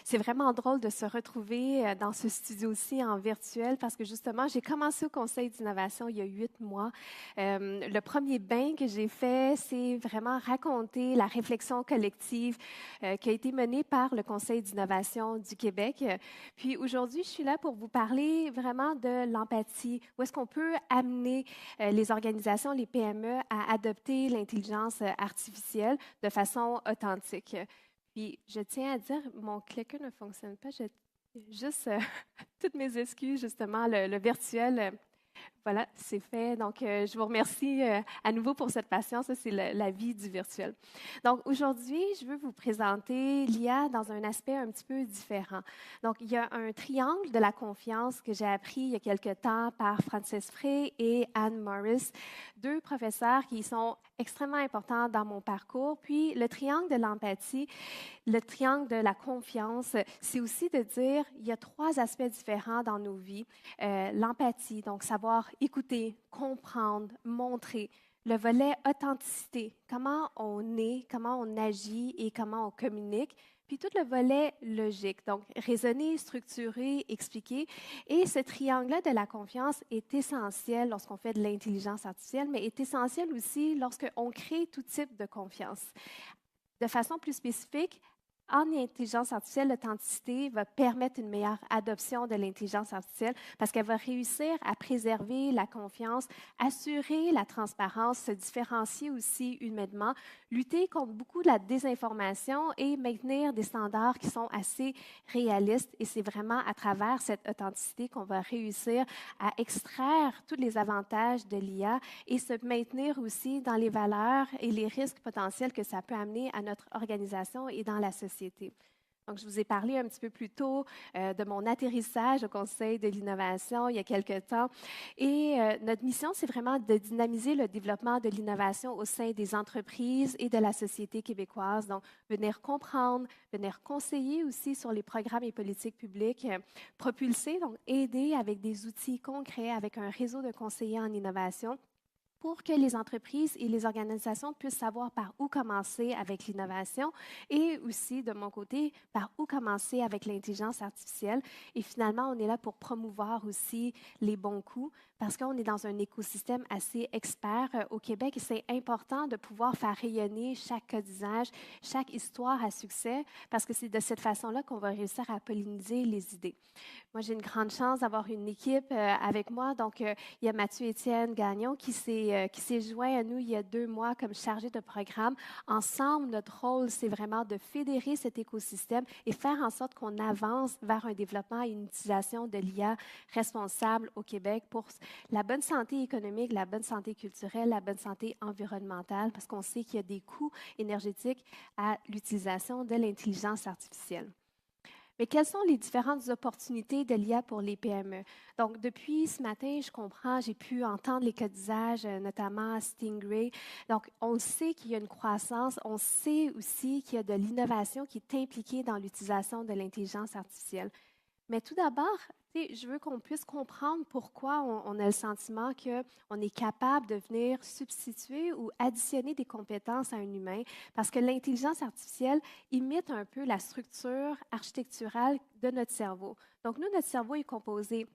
C'est vraiment drôle de se retrouver dans ce studio-ci en virtuel parce que justement, j'ai commencé au Conseil d'innovation il y a 8 mois. Le premier bain que j'ai fait, c'est vraiment raconter la réflexion collective qui a été menée par le Conseil d'innovation du Québec. Puis aujourd'hui, je suis là pour vous parler vraiment de l'empathie. Où est-ce qu'on peut amener les organisations, les PME à adopter l'intelligence artificielle de façon authentique. Puis, je tiens à dire, mon clicker ne fonctionne pas. Juste toutes mes excuses, justement, le virtuel. Voilà, c'est fait. Donc, je vous remercie à nouveau pour cette patience. Ça, c'est la vie du virtuel. Donc, aujourd'hui, je veux vous présenter l'IA dans un aspect un petit peu différent. Donc, il y a un triangle de la confiance que j'ai appris il y a quelque temps par Frances Frey et Anne Morris, deux professeurs qui sont extrêmement importants dans mon parcours. Puis, le triangle de l'empathie, le triangle de la confiance, c'est aussi de dire il y a 3 aspects différents dans nos vies. L'empathie, donc savoir écouter, comprendre, montrer. Le volet authenticité, comment on est, comment on agit et comment on communique. Puis tout le volet logique, donc raisonner, structurer, expliquer. Et ce triangle-là de la confiance est essentiel lorsqu'on fait de l'intelligence artificielle, mais est essentiel aussi lorsqu'on crée tout type de confiance. De façon plus spécifique, en intelligence artificielle, l'authenticité va permettre une meilleure adoption de l'intelligence artificielle parce qu'elle va réussir à préserver la confiance, assurer la transparence, se différencier aussi humainement, lutter contre beaucoup de la désinformation et maintenir des standards qui sont assez réalistes. Et c'est vraiment à travers cette authenticité qu'on va réussir à extraire tous les avantages de l'IA et se maintenir aussi dans les valeurs et les risques potentiels que ça peut amener à notre organisation et dans la société. Donc, je vous ai parlé un petit peu plus tôt de mon atterrissage au Conseil de l'innovation il y a quelque temps. Et notre mission, c'est vraiment de dynamiser le développement de l'innovation au sein des entreprises et de la société québécoise. Donc, venir comprendre, venir conseiller aussi sur les programmes et politiques publiques, propulser, donc aider avec des outils concrets, avec un réseau de conseillers en innovation pour que les entreprises et les organisations puissent savoir par où commencer avec l'innovation et aussi, de mon côté, par où commencer avec l'intelligence artificielle. Et finalement, on est là pour promouvoir aussi les bons coups parce qu'on est dans un écosystème assez expert au Québec et c'est important de pouvoir faire rayonner chaque cas d'usage, chaque histoire à succès parce que c'est de cette façon-là qu'on va réussir à polliniser les idées. Moi, j'ai une grande chance d'avoir une équipe avec moi. Donc, il y a Mathieu-Étienne Gagnon qui s'est joint à nous il y a 2 mois comme chargé de programme. Ensemble, notre rôle, c'est vraiment de fédérer cet écosystème et faire en sorte qu'on avance vers un développement et une utilisation de l'IA responsable au Québec pour la bonne santé économique, la bonne santé culturelle, la bonne santé environnementale, parce qu'on sait qu'il y a des coûts énergétiques à l'utilisation de l'intelligence artificielle. Mais quelles sont les différentes opportunités de l'IA pour les PME? Donc, depuis ce matin, je comprends, j'ai pu entendre les cas d'usage, notamment Stingray. Donc, on sait qu'il y a une croissance, on sait aussi qu'il y a de l'innovation qui est impliquée dans l'utilisation de l'intelligence artificielle. Mais tout d'abord, je veux qu'on puisse comprendre pourquoi on a le sentiment qu'on est capable de venir substituer ou additionner des compétences à un humain, parce que l'intelligence artificielle imite un peu la structure architecturale de notre cerveau. Donc, nous, notre cerveau est composé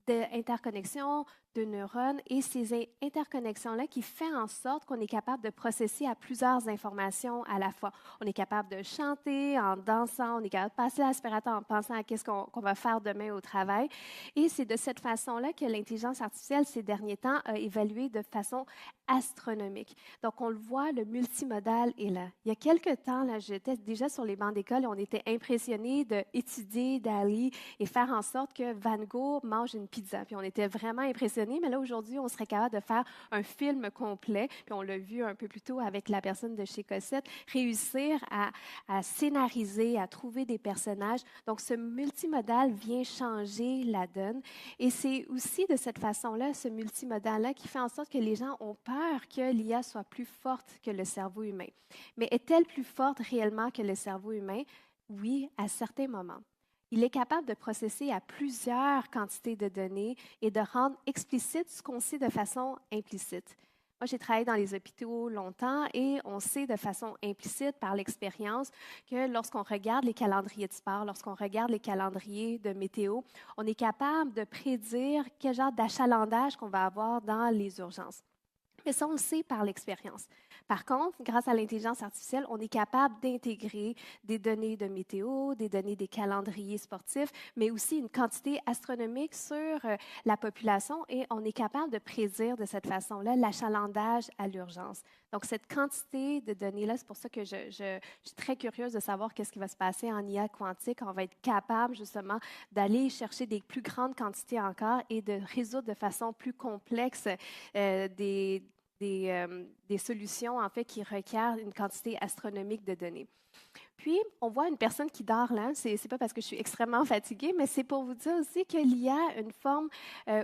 d'interconnexions, de neurones et ces interconnexions-là qui font en sorte qu'on est capable de processer à plusieurs informations à la fois. On est capable de chanter en dansant, on est capable de passer l'aspirateur en pensant à qu'est-ce qu'on va faire demain au travail. Et c'est de cette façon-là que l'intelligence artificielle, ces derniers temps, a évolué de façon astronomique. Donc, on le voit, le multimodal est là. Il y a quelques temps, là, j'étais déjà sur les bancs d'école et on était impressionnés d'étudier Dali et faire en sorte que Van Gogh mange une pizza. Puis on était vraiment impressionnés, mais là, aujourd'hui, on serait capable de faire un film complet. Puis on l'a vu un peu plus tôt avec la personne de chez Cossette, réussir à scénariser, à trouver des personnages. Donc, ce multimodal vient changer la donne. Et c'est aussi de cette façon-là, ce multimodal-là, qui fait en sorte que les gens ont peur que l'IA soit plus forte que le cerveau humain. Mais est-elle plus forte réellement que le cerveau humain? Oui, à certains moments. Il est capable de processer à plusieurs quantités de données et de rendre explicite ce qu'on sait de façon implicite. Moi, j'ai travaillé dans les hôpitaux longtemps et on sait de façon implicite par l'expérience que lorsqu'on regarde les calendriers de sport, lorsqu'on regarde les calendriers de météo, on est capable de prédire quel genre d'achalandage qu'on va avoir dans les urgences. Mais ça, on le sait par l'expérience. Par contre, grâce à l'intelligence artificielle, on est capable d'intégrer des données de météo, des données des calendriers sportifs, mais aussi une quantité astronomique sur la population et on est capable de prédire de cette façon-là l'achalandage à l'urgence. Donc, cette quantité de données-là, c'est pour ça que je suis très curieuse de savoir qu'est-ce qui va se passer en IA quantique. On va être capable justement d'aller chercher des plus grandes quantités encore et de résoudre de façon plus complexe des solutions en fait qui requièrent une quantité astronomique de données. Puis, on voit une personne qui dort là. C'est pas parce que je suis extrêmement fatiguée, mais c'est pour vous dire aussi que l'IA a une forme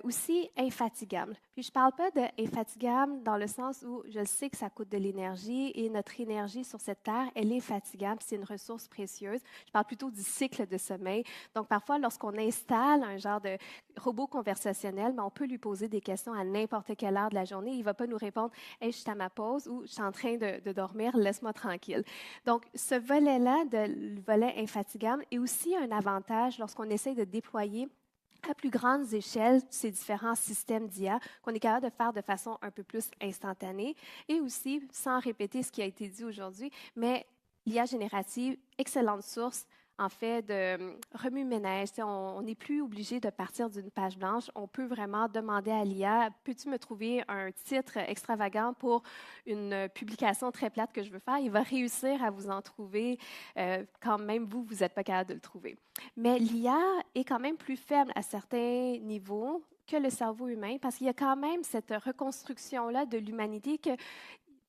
aussi infatigable. Puis, je parle pas d'infatigable dans le sens où je sais que ça coûte de l'énergie et notre énergie sur cette terre, elle est fatigable, c'est une ressource précieuse. Je parle plutôt du cycle de sommeil. Donc, parfois, lorsqu'on installe un genre de robot conversationnel, ben, on peut lui poser des questions à n'importe quelle heure de la journée. Il ne va pas nous répondre « Hey, je suis à ma pause » ou « Je suis en train de dormir, laisse-moi tranquille ». Donc, ce volet-là, le volet infatigable, est aussi un avantage lorsqu'on essaie de déployer à plus grandes échelles ces différents systèmes d'IA qu'on est capable de faire de façon un peu plus instantanée et aussi, sans répéter ce qui a été dit aujourd'hui, mais l'IA générative, excellente source en fait de remue-ménage. On n'est plus obligé de partir d'une page blanche. On peut vraiment demander à l'IA, peux-tu me trouver un titre extravagant pour une publication très plate que je veux faire? Il va réussir à vous en trouver quand même vous n'êtes pas capable de le trouver. Mais l'IA est quand même plus faible à certains niveaux que le cerveau humain parce qu'il y a quand même cette reconstruction-là de l'humanité que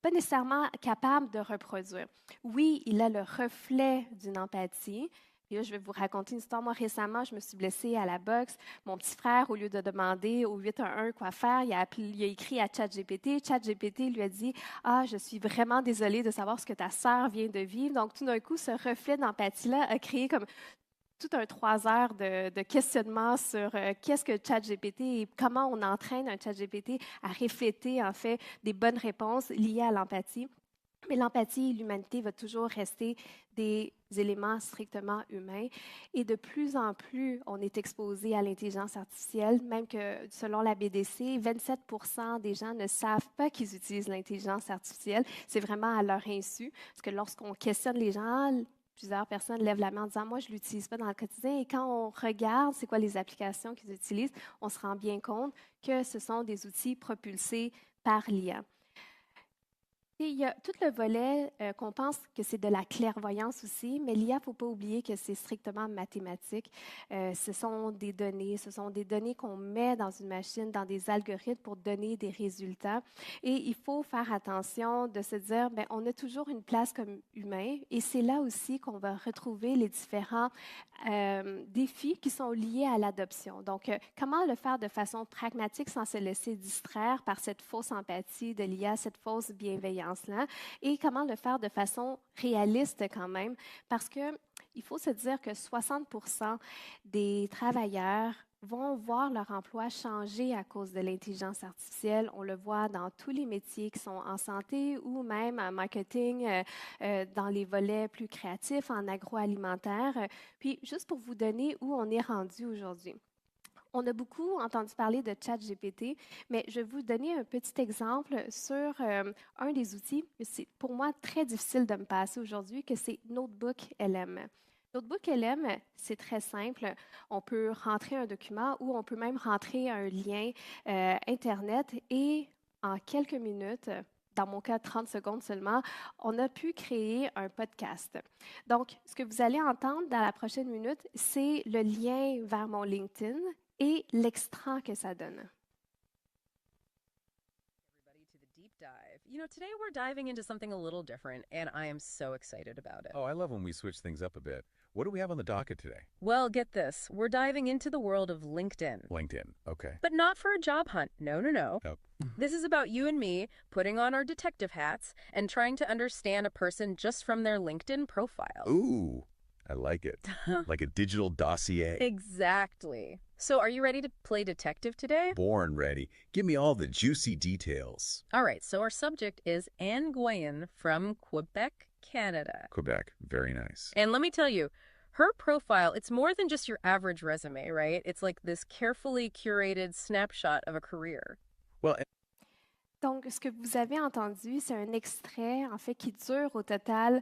pas nécessairement capable de reproduire. Oui, il a le reflet d'une empathie. Et là, je vais vous raconter une histoire. Moi, récemment, je me suis blessée à la boxe. Mon petit frère, au lieu de demander au 811 quoi faire, il a écrit à ChatGPT. ChatGPT lui a dit « Ah, je suis vraiment désolée de savoir ce que ta sœur vient de vivre. » Donc, tout d'un coup, ce reflet d'empathie-là a créé comme tout un 3 heures de questionnement sur qu'est-ce que ChatGPT et comment on entraîne un ChatGPT à refléter en fait des bonnes réponses liées à l'empathie. Mais l'empathie et l'humanité vont toujours rester des éléments strictement humains. Et de plus en plus, on est exposé à l'intelligence artificielle, même que selon la BDC, 27% des gens ne savent pas qu'ils utilisent l'intelligence artificielle. C'est vraiment à leur insu, parce que lorsqu'on questionne les gens, plusieurs personnes lèvent la main en disant « Moi, je ne l'utilise pas dans le quotidien. » Et quand on regarde c'est quoi les applications qu'ils utilisent, on se rend bien compte que ce sont des outils propulsés par l'IA. Et il y a tout le volet qu'on pense que c'est de la clairvoyance aussi, mais l'IA, il ne faut pas oublier que c'est strictement mathématique. Ce sont des données qu'on met dans une machine, dans des algorithmes pour donner des résultats. Et il faut faire attention de se dire, bien, on a toujours une place comme humain, et c'est là aussi qu'on va retrouver les différents défis qui sont liés à l'adoption. Donc, comment le faire de façon pragmatique sans se laisser distraire par cette fausse empathie de l'IA, cette fausse bienveillance-là, et comment le faire de façon réaliste quand même, parce que il faut se dire que 60% des travailleurs vont voir leur emploi changer à cause de l'intelligence artificielle. On le voit dans tous les métiers qui sont en santé ou même en marketing, dans les volets plus créatifs, en agroalimentaire. Puis, juste pour vous donner où on est rendu aujourd'hui. On a beaucoup entendu parler de ChatGPT, mais je vais vous donner un petit exemple sur un des outils. C'est pour moi très difficile de me passer aujourd'hui, que c'est Notebook LM. Notebook LM, c'est très simple. On peut rentrer un document ou on peut même rentrer un lien Internet et en quelques minutes, dans mon cas 30 secondes seulement, on a pu créer un podcast. Donc, ce que vous allez entendre dans la prochaine minute, c'est le lien vers mon LinkedIn et l'extrait que ça donne. You know, today we're diving into something a little different, and I am so excited about it. Oh, I love when we switch things up a bit. What do we have on the docket today? Well, get this. We're diving into the world of LinkedIn. LinkedIn, okay. But not for a job hunt. No, no, no. Nope. This is about you and me putting on our detective hats and trying to understand a person just from their LinkedIn profile. Ooh, I like it. Like a digital dossier. Exactly. So, are you ready to play detective today? Born ready. Give me all the juicy details. All right, so our subject is Anne Nguyen from Quebec, Canada. Quebec. Very nice. And let me tell you, her profile, it's more than just your average resume, right? It's like this carefully curated snapshot of a career. Well, Donc, ce que vous avez entendu, c'est un extrait, en fait, qui dure au total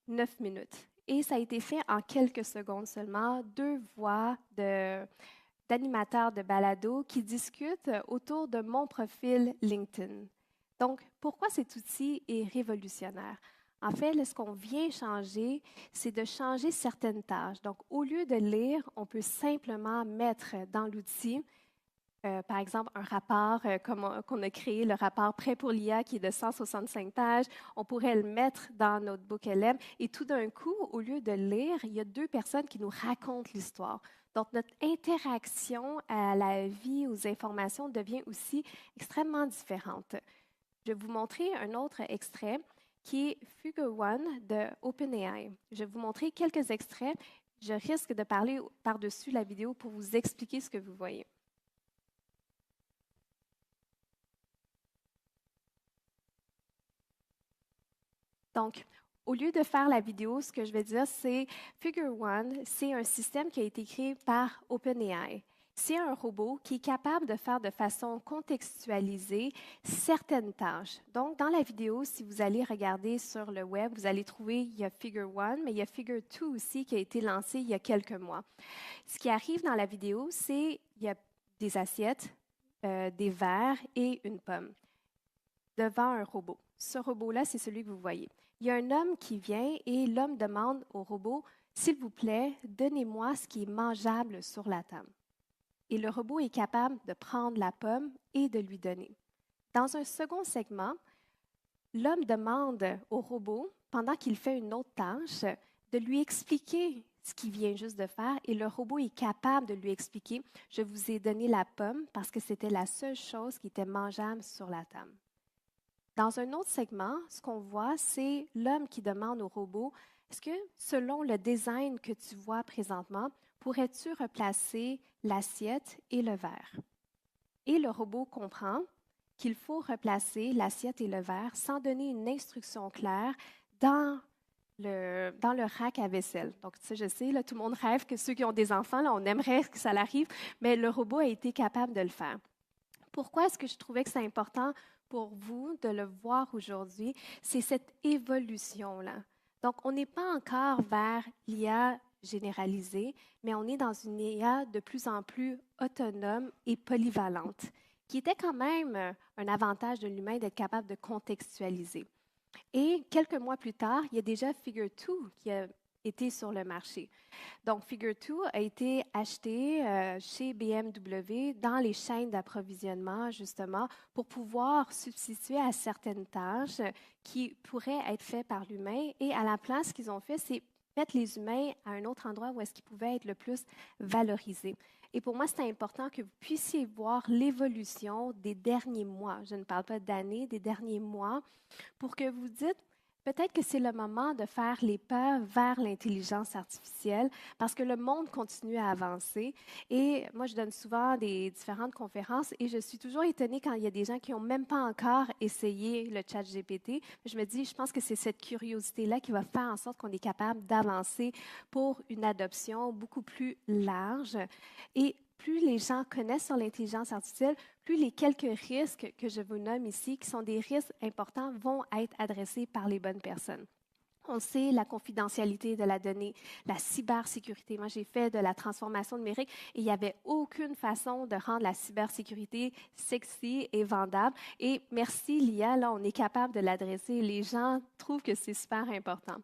9 minutes. Et ça a été fait en quelques secondes seulement, deux voix d'animateurs de balado qui discutent autour de mon profil LinkedIn. Donc, pourquoi cet outil est révolutionnaire? En fait, là, ce qu'on vient changer, c'est de changer certaines tâches. Donc, au lieu de lire, on peut simplement mettre dans l'outil par exemple, un rapport qu'on a créé, le rapport Prêt pour l'IA, qui est de 165 pages. On pourrait le mettre dans notre Notebook LM. Et tout d'un coup, au lieu de lire, il y a deux personnes qui nous racontent l'histoire. Donc, notre interaction à la vie, aux informations devient aussi extrêmement différente. Je vais vous montrer un autre extrait qui est Figure One de OpenAI. Je vais vous montrer quelques extraits. Je risque de parler par-dessus la vidéo pour vous expliquer ce que vous voyez. Donc, au lieu de faire la vidéo, ce que je vais dire, c'est Figure One, c'est un système qui a été créé par OpenAI. C'est un robot qui est capable de faire de façon contextualisée certaines tâches. Donc, dans la vidéo, si vous allez regarder sur le web, vous allez trouver, il y a Figure One, mais il y a Figure Two aussi qui a été lancé il y a quelques mois. Ce qui arrive dans la vidéo, c'est il y a des assiettes, des verres et une pomme devant un robot. Ce robot-là, c'est celui que vous voyez. Il y a un homme qui vient et l'homme demande au robot, « S'il vous plaît, donnez-moi ce qui est mangeable sur la table. » Et le robot est capable de prendre la pomme et de lui donner. Dans un second segment, l'homme demande au robot, pendant qu'il fait une autre tâche, de lui expliquer ce qu'il vient juste de faire et le robot est capable de lui expliquer, « Je vous ai donné la pomme parce que c'était la seule chose qui était mangeable sur la table. » Dans un autre segment, ce qu'on voit, c'est l'homme qui demande au robot, est-ce que selon le design que tu vois présentement, pourrais-tu replacer l'assiette et le verre? Et le robot comprend qu'il faut replacer l'assiette et le verre sans donner une instruction claire dans le rack à vaisselle. Donc, tu sais, je sais, là, tout le monde rêve que ceux qui ont des enfants, là, on aimerait que ça l'arrive, mais le robot a été capable de le faire. Pourquoi est-ce que je trouvais que c'est important pour vous de le voir aujourd'hui? C'est cette évolution-là. Donc, on n'est pas encore vers l'IA généralisée, mais on est dans une IA de plus en plus autonome et polyvalente, qui était quand même un avantage de l'humain d'être capable de contextualiser. Et quelques mois plus tard, il y a déjà Figure Two qui a été sur le marché. Donc, Figure Two a été acheté chez BMW dans les chaînes d'approvisionnement, justement, pour pouvoir substituer à certaines tâches qui pourraient être faites par l'humain. Et à la place, ce qu'ils ont fait, c'est mettre les humains à un autre endroit où est-ce qu'ils pouvaient être le plus valorisés. Et pour moi, c'est important que vous puissiez voir l'évolution des derniers mois. Je ne parle pas d'années, des derniers mois, pour que vous dites, peut-être que c'est le moment de faire les pas vers l'intelligence artificielle parce que le monde continue à avancer. Et moi, je donne souvent des différentes conférences et je suis toujours étonnée quand il y a des gens qui n'ont même pas encore essayé le chat GPT. Je me dis, je pense que c'est cette curiosité-là qui va faire en sorte qu'on est capable d'avancer pour une adoption beaucoup plus large. Et plus les gens connaissent sur l'intelligence artificielle, plus les quelques risques que je vous nomme ici, qui sont des risques importants, vont être adressés par les bonnes personnes. On sait la confidentialité de la donnée, la cybersécurité. Moi, j'ai fait de la transformation numérique et il n'y avait aucune façon de rendre la cybersécurité sexy et vendable. Et merci l'IA, là, on est capable de l'adresser. Les gens trouvent que c'est super important.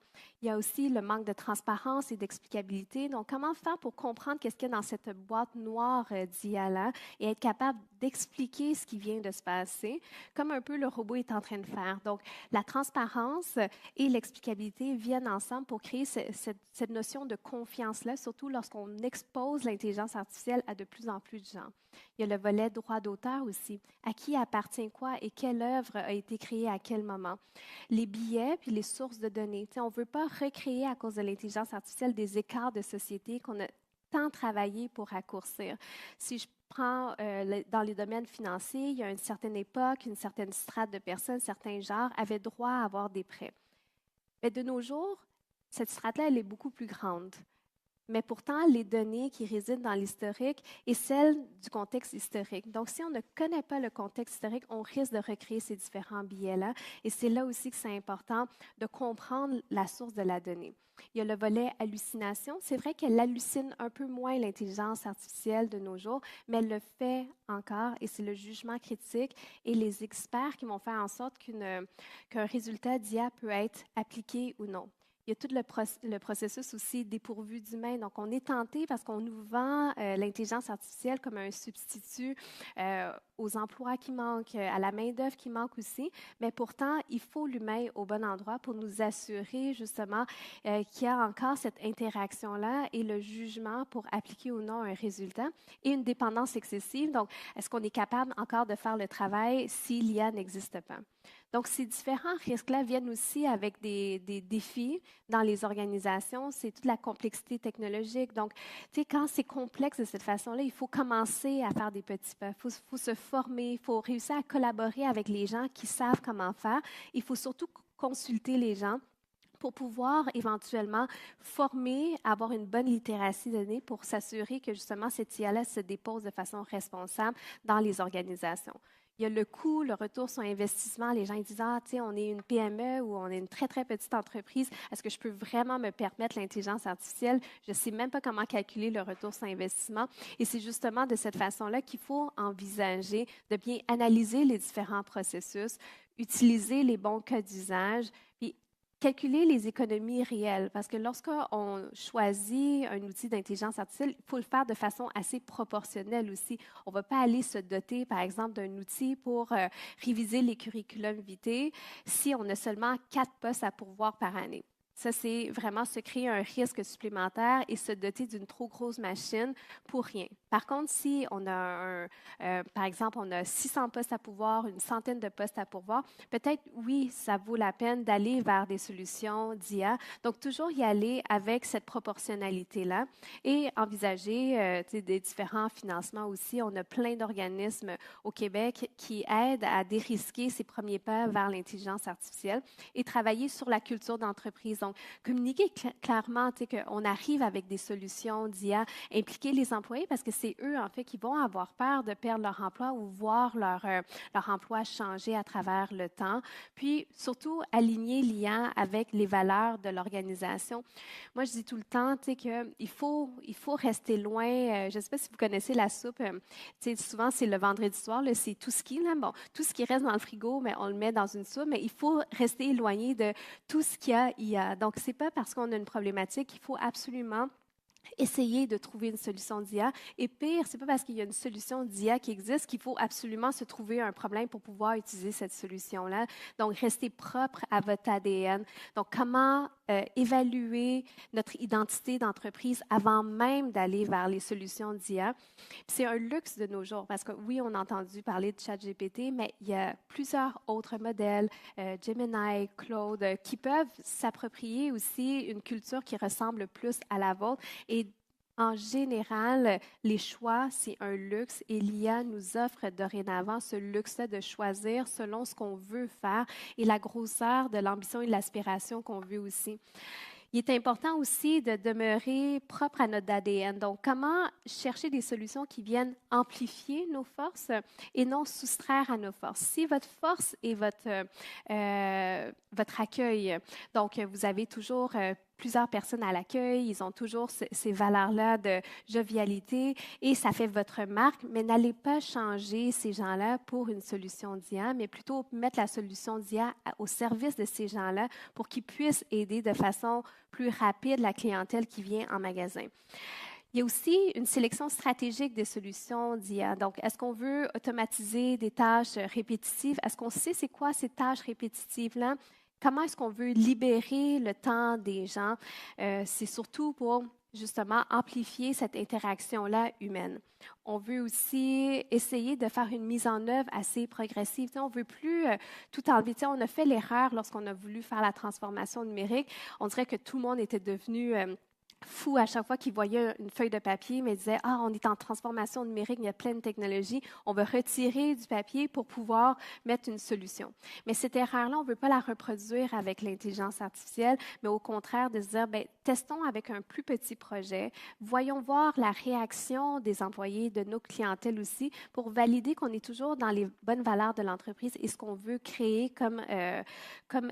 Il y a aussi le manque de transparence et d'explicabilité. Donc, comment faire pour comprendre qu'est-ce qu'il y a dans cette boîte noire d'IA-là et être capable d'expliquer ce qui vient de se passer, comme un peu le robot est en train de faire. Donc, la transparence et l'explicabilité viennent ensemble pour créer cette notion de confiance-là, surtout lorsqu'on expose l'intelligence artificielle à de plus en plus de gens. Il y a le volet droit d'auteur aussi. À qui appartient quoi et quelle œuvre a été créée à quel moment? Les billets puis les sources de données. On ne veut pas recréer à cause de l'intelligence artificielle des écarts de société qu'on a tant travaillé pour raccourcir. Si je prends dans les domaines financiers, il y a une certaine époque, une certaine strate de personnes, certains genres avaient droit à avoir des prêts. Mais de nos jours, cette strate-là, elle est beaucoup plus grande. Mais pourtant, les données qui résident dans l'historique et celles du contexte historique. Donc, si on ne connaît pas le contexte historique, on risque de recréer ces différents biais-là. Et c'est là aussi que c'est important de comprendre la source de la donnée. Il y a le volet hallucination. C'est vrai qu'elle hallucine un peu moins l'intelligence artificielle de nos jours, mais elle le fait encore et c'est le jugement critique et les experts qui vont faire en sorte qu'un résultat d'IA peut être appliqué ou non. Il y a tout le processus aussi dépourvu d'humain. Donc, on est tenté parce qu'on nous vend l'intelligence artificielle comme un substitut aux emplois qui manquent, à la main-d'œuvre qui manque aussi. Mais pourtant, il faut l'humain au bon endroit pour nous assurer justement qu'il y a encore cette interaction-là et le jugement pour appliquer ou non un résultat et une dépendance excessive. Donc, est-ce qu'on est capable encore de faire le travail si l'IA n'existe pas? Donc, ces différents risques-là viennent aussi avec des défis dans les organisations. C'est toute la complexité technologique. Donc, tu sais, quand c'est complexe de cette façon-là, il faut commencer à faire des petits pas. Il faut se former, il faut réussir à collaborer avec les gens qui savent comment faire. Il faut surtout consulter les gens pour pouvoir éventuellement former, avoir une bonne littératie donnée pour s'assurer que justement cette IA-là se dépose de façon responsable dans les organisations. Il y a le coût, le retour sur investissement. Les gens ils disent, ah, tu sais, on est une PME ou on est une très, très petite entreprise. Est-ce que je peux vraiment me permettre l'intelligence artificielle? Je ne sais même pas comment calculer le retour sur investissement. Et c'est justement de cette façon-là qu'il faut envisager de bien analyser les différents processus, utiliser les bons cas d'usage, puis calculer les économies réelles, parce que lorsqu'on choisit un outil d'intelligence artificielle, il faut le faire de façon assez proportionnelle aussi. On ne va pas aller se doter, par exemple, d'un outil pour réviser les curriculums vitae si on a seulement 4 postes à pourvoir par année. Ça, c'est vraiment se créer un risque supplémentaire et se doter d'une trop grosse machine pour rien. Par contre, si on a, par exemple, on a 600 postes à pourvoir, une centaine de postes à pourvoir, peut-être, oui, ça vaut la peine d'aller vers des solutions d'IA. Donc, toujours y aller avec cette proportionnalité-là et envisager des différents financements aussi. On a plein d'organismes au Québec qui aident à dérisquer ces premiers pas vers l'intelligence artificielle et travailler sur la culture d'entreprise. Donc, communiquer clairement qu'on arrive avec des solutions d'IA, impliquer les employés parce que c'est eux, en fait, qui vont avoir peur de perdre leur emploi ou voir leur emploi changer à travers le temps. Puis, surtout, aligner l'IA avec les valeurs de l'organisation. Moi, je dis tout le temps qu'il faut rester loin. Je ne sais pas si vous connaissez la soupe. Souvent, c'est le vendredi soir, là, c'est tout ce qui, là, bon, tout ce qui reste dans le frigo, mais on le met dans une soupe. Mais il faut rester éloigné de tout ce qu'il y a IA. Donc, ce n'est pas parce qu'on a une problématique qu'il faut absolument essayer de trouver une solution d'IA. Et pire, ce n'est pas parce qu'il y a une solution d'IA qui existe qu'il faut absolument se trouver un problème pour pouvoir utiliser cette solution-là. Donc, restez propre à votre ADN. Donc, comment évaluer notre identité d'entreprise avant même d'aller vers les solutions d'IA. C'est un luxe de nos jours parce que oui, on a entendu parler de ChatGPT, mais il y a plusieurs autres modèles, Gemini, Claude, qui peuvent s'approprier aussi une culture qui ressemble plus à la vôtre. Et en général, les choix, c'est un luxe et l'IA nous offre dorénavant ce luxe-là de choisir selon ce qu'on veut faire et la grosseur de l'ambition et de l'aspiration qu'on veut aussi. Il est important aussi de demeurer propre à notre ADN. Donc, comment chercher des solutions qui viennent amplifier nos forces et non soustraire à nos forces. Si votre force est votre accueil, donc vous avez toujours plusieurs personnes à l'accueil, ils ont toujours ces valeurs-là de jovialité et ça fait votre marque, mais n'allez pas changer ces gens-là pour une solution d'IA, mais plutôt mettre la solution d'IA au service de ces gens-là pour qu'ils puissent aider de façon plus rapide la clientèle qui vient en magasin. Il y a aussi une sélection stratégique des solutions d'IA. Donc, est-ce qu'on veut automatiser des tâches répétitives? Est-ce qu'on sait c'est quoi ces tâches répétitives-là? Comment est-ce qu'on veut libérer le temps des gens? C'est surtout pour justement amplifier cette interaction-là humaine. On veut aussi essayer de faire une mise en œuvre assez progressive. On ne veut plus tout enlever. On a fait l'erreur lorsqu'on a voulu faire la transformation numérique. On dirait que tout le monde était devenu fou à chaque fois qu'ils voyaient une feuille de papier, mais ils disaient, ah, on est en transformation numérique, il y a plein de technologies, on va retirer du papier pour pouvoir mettre une solution. Mais cette erreur-là, on ne veut pas la reproduire avec l'intelligence artificielle, mais au contraire de se dire, ben, testons avec un plus petit projet, voyons voir la réaction des employés, de nos clientèles aussi, pour valider qu'on est toujours dans les bonnes valeurs de l'entreprise et ce qu'on veut créer comme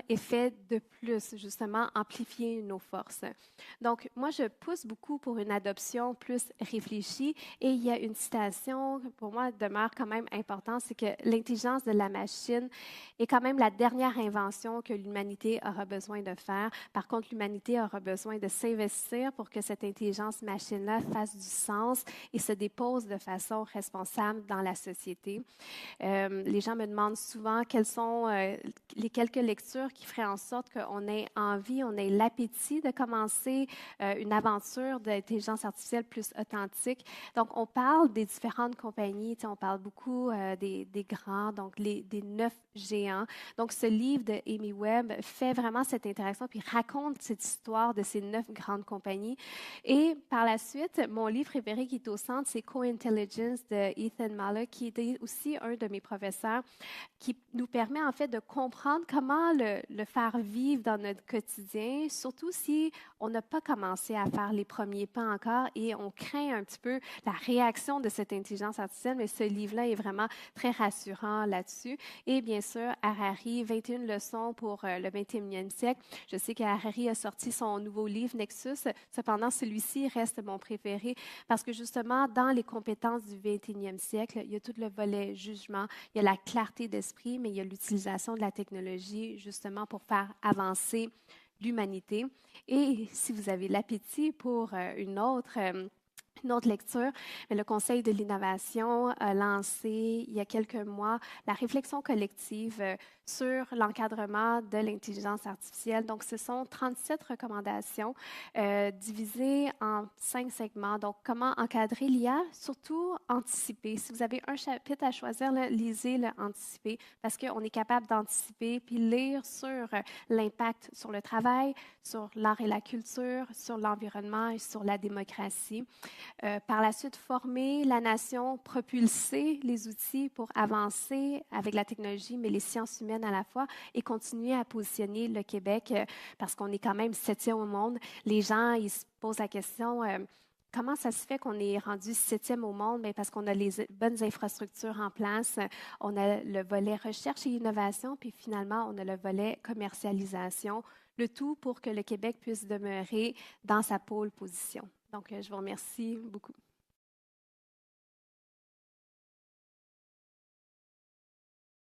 effet de plus, justement, amplifier nos forces. Donc, moi, je pousse beaucoup pour une adoption plus réfléchie et il y a une citation qui, pour moi, demeure quand même importante, c'est que l'intelligence de la machine est quand même la dernière invention que l'humanité aura besoin de faire. Par contre, l'humanité aura besoin de s'investir pour que cette intelligence machine-là fasse du sens et se dépose de façon responsable dans la société. Les gens me demandent souvent quelles sont les quelques lectures qui feraient en sorte qu'on ait envie, on ait l'appétit de commencer une aventure d'intelligence artificielle plus authentique. Donc, on parle des différentes compagnies, on parle beaucoup des grands, donc des 9 géants. Donc, ce livre de Amy Webb fait vraiment cette interaction puis raconte cette histoire de ces 9 grandes compagnies. Et par la suite, mon livre préféré qui est au centre, c'est Co-Intelligence de Ethan Mahler, qui était aussi un de mes professeurs, qui nous permet en fait de comprendre comment le faire vivre dans notre quotidien, surtout si on n'a pas commencé à faire les premiers pas encore et on craint un petit peu la réaction de cette intelligence artificielle, mais ce livre-là est vraiment très rassurant là-dessus. Et bien sûr, Harari, 21 leçons pour le 21e siècle. Je sais qu'Harari a sorti son nouveau livre, Nexus. Cependant, celui-ci reste mon préféré parce que justement, dans les compétences du 21e siècle, il y a tout le volet jugement, il y a la clarté d'esprit, mais il y a l'utilisation de la technologie justement pour faire avancer l'humanité. Et si vous avez l'appétit pour une autre lecture, mais le Conseil de l'innovation a lancé il y a quelques mois la réflexion collective sur l'encadrement de l'intelligence artificielle. Donc, ce sont 37 recommandations divisées en 5 segments. Donc, comment encadrer l'IA, surtout anticiper. Si vous avez un chapitre à choisir, là, lisez-le anticiper parce qu'on est capable d'anticiper puis lire sur l'impact sur le travail, sur l'art et la culture, sur l'environnement et sur la démocratie. Par la suite, former la nation, propulser les outils pour avancer avec la technologie, mais les sciences humaines à la fois, et continuer à positionner le Québec, parce qu'on est quand même 7e au monde. Les gens, ils se posent la question, comment ça se fait qu'on est rendu 7e au monde? Bien, parce qu'on a les bonnes infrastructures en place, on a le volet recherche et innovation, puis finalement, on a le volet commercialisation, le tout pour que le Québec puisse demeurer dans sa pôle position. Donc, je vous remercie beaucoup.